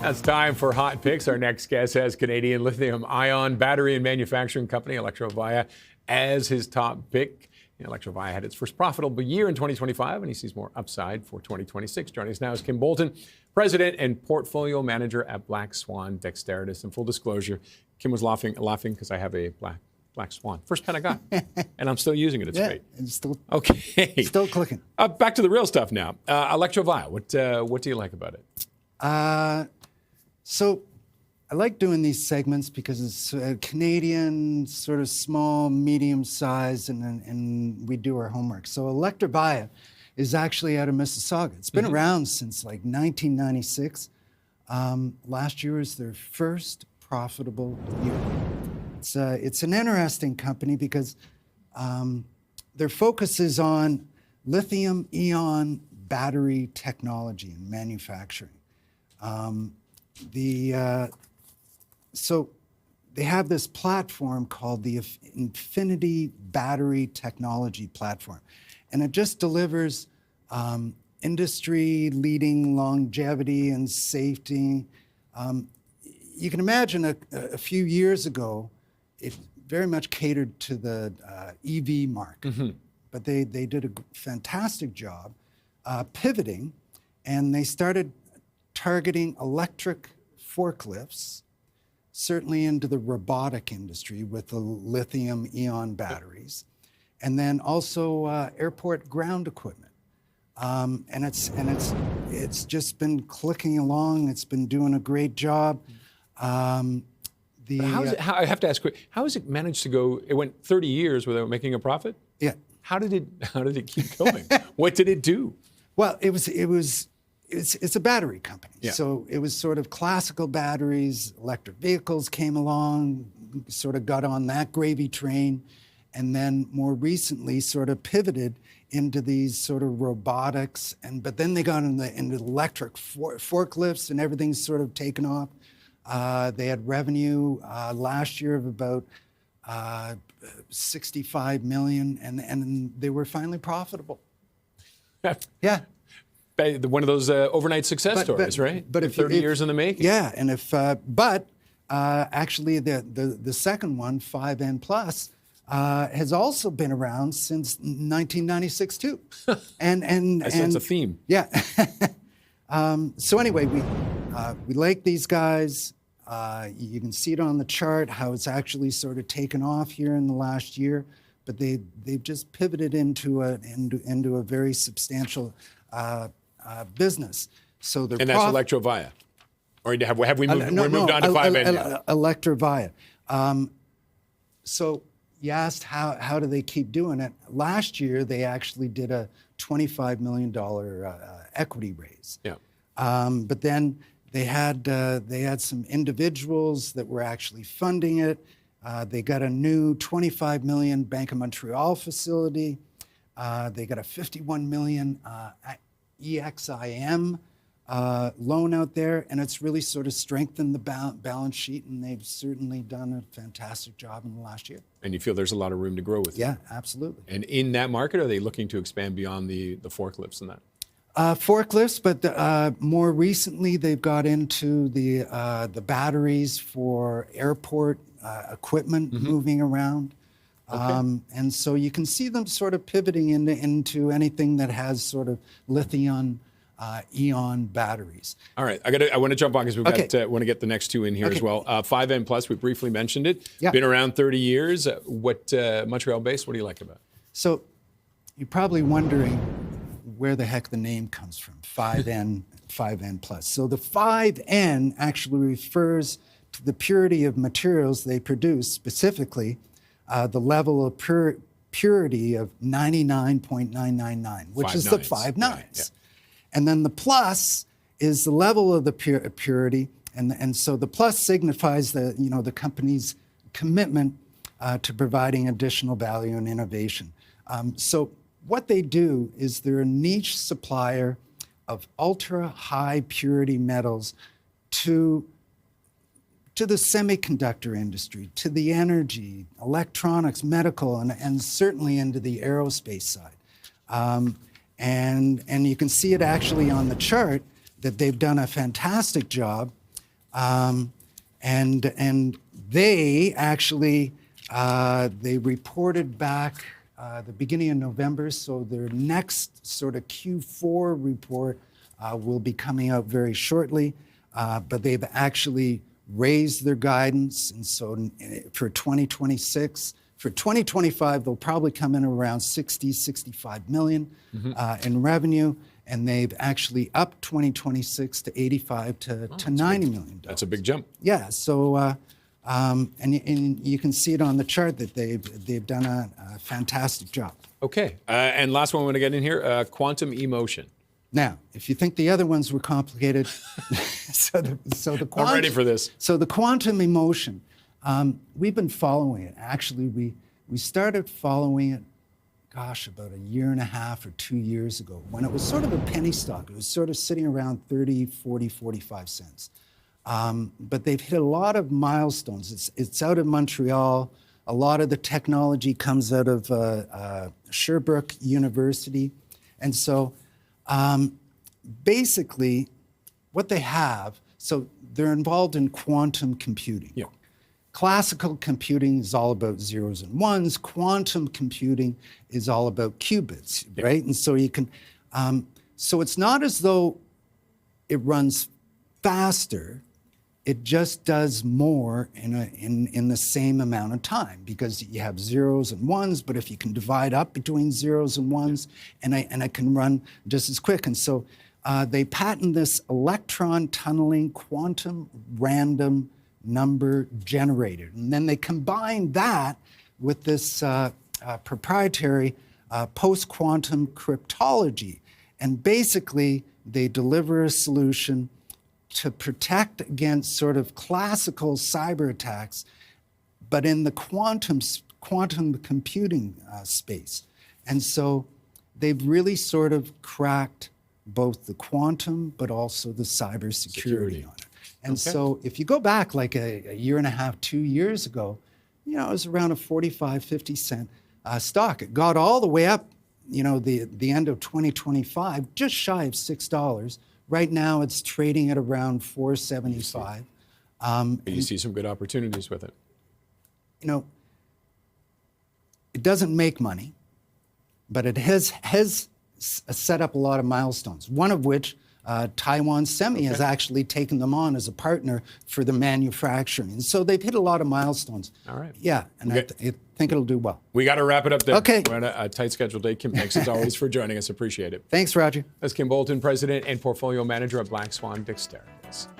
It's time for Hot Picks. Our next guest has Canadian lithium-ion battery and manufacturing company Electrovaya as his top pick. Electrovaya had its first profitable year in 2025, and he sees more upside for 2026. Joining us now is Kim Bolton, president and portfolio manager at Black Swan Dexteritas. And full disclosure, Kim was laughing because I have a Black Swan. First pen I got, and I'm still using it. It's great. It's still okay. Still clicking. Back to the real stuff now. Electrovaya, what do you like about it? So I like doing these segments because it's Canadian, sort of small, medium size, and we do our homework. So Electrovaya is actually out of Mississauga. It's been around since like 1996. Last year was their first profitable year. It's an interesting company because their focus is on lithium-ion battery technology and manufacturing. So they have this platform called the Infinity Battery Technology Platform, and it just delivers industry-leading longevity and safety. You can imagine a few years ago, it very much catered to the EV market, but they did a fantastic job pivoting, and they started targeting electric forklifts, certainly into the robotic industry with the lithium-ion batteries, and then also airport ground equipment. And it's just been clicking along. It's been doing a great job. I have to ask quick, how has it managed to go? It went 30 years without making a profit? Yeah. How did it keep going? What did it do? Well, it's a battery company. Yeah. So it was sort of classical batteries, electric vehicles came along, sort of got on that gravy train, and then more recently sort of pivoted into these sort of robotics, but then they got into electric forklifts, and everything's sort of taken off. They had revenue last year of about 65 million, and they were finally profitable. Yeah. One of those overnight success stories, right? But if 30 years in the making. Yeah, and actually the second one, 5N Plus, has also been around since 1996 too. That's a theme. Yeah. So anyway, we like these guys. You can see it on the chart how it's actually sort of taken off here in the last year, but they've just pivoted into a very substantial business. So and that's Electrovaya, or have we moved? We're moved on to 5N now. Electrovaya. So you asked how do they keep doing it? Last year they actually did a $25 million equity raise. Yeah. But then they had some individuals that were actually funding it. They got a new $25 million Bank of Montreal facility. They got a $51 million EXIM loan out there, and it's really sort of strengthened the balance sheet, and they've certainly done a fantastic job in the last year. And you feel there's a lot of room to grow with it? Yeah, absolutely. And in that market, are they looking to expand beyond the forklifts and that? Forklifts, but more recently they've got into the batteries for airport equipment moving around. Okay. And so you can see them sort of pivoting into anything that has sort of lithium ion batteries. All right, I want to jump on because we've got want to get the next two in here as well. 5N Plus, we briefly mentioned it. Yeah. Been around 30 years. What Montreal based? What do you like about it? So you're probably wondering where the heck the name comes from, 5N Plus. So the 5N actually refers to the purity of materials they produce, specifically the level of purity of 99.999, which is the 5 nines. Yeah. And then the plus is the level of the purity, and so the plus signifies the company's commitment to providing additional value and innovation. So what they do is they're a niche supplier of ultra high purity metals to the semiconductor industry, to the energy, electronics, medical, and certainly into the aerospace side. And you can see it actually on the chart that they've done a fantastic job And they actually they reported back the beginning of November, so their next sort of Q4 report will be coming out very shortly. But they've actually raised their guidance, and so for 2026, for 2025, they'll probably come in around 65 million in revenue, and they've actually upped 2026 to 85 to $90 million. That's a big jump. Yeah. So, and you can see it on the chart that they've done a fantastic job. Okay. And last one I want to get in here, quantum emotion. Now, if you think the other ones were complicated, so the quantum, I'm ready for this. So the quantum emotion, we've been following it. Actually, we started following it, gosh, about a year and a half or 2 years ago, when it was sort of a penny stock. It was sort of sitting around 30, 40, 45 cents. But they've hit a lot of milestones. It's out of Montreal. A lot of the technology comes out of Sherbrooke University. And so basically what they have, so they're involved in quantum computing. Yeah. Classical computing is all about zeros and ones. Quantum computing is all about qubits, right? And so you can, so it's not as though it runs faster. It just does more in the same amount of time, because you have zeros and ones, but if you can divide up between zeros and ones, and it can run just as quick. And so they patent this electron tunneling quantum random number generator. And then they combine that with this proprietary post-quantum cryptology. And basically, they deliver a solution to protect against sort of classical cyber attacks, but in the quantum computing space. And so they've really sort of cracked both the quantum, but also the cybersecurity on it. And so if you go back like a year and a half, 2 years ago, you know, it was around a 45, 50 cent stock. It got all the way up, you know, the end of 2025, just shy of $6. Right now, it's trading at around $4.75. You see some good opportunities with it. You know, it doesn't make money, but it has set up a lot of milestones, one of which Taiwan Semi has actually taken them on as a partner for the manufacturing. And so they've hit a lot of milestones. All right. Yeah, and I think it'll do well. We got to wrap it up there. Okay. We're on a tight schedule day. Kim, thanks as always for joining us. Appreciate it. Thanks, Roger. That's Kim Bolton, President and Portfolio Manager at Black Swan Dexteritas.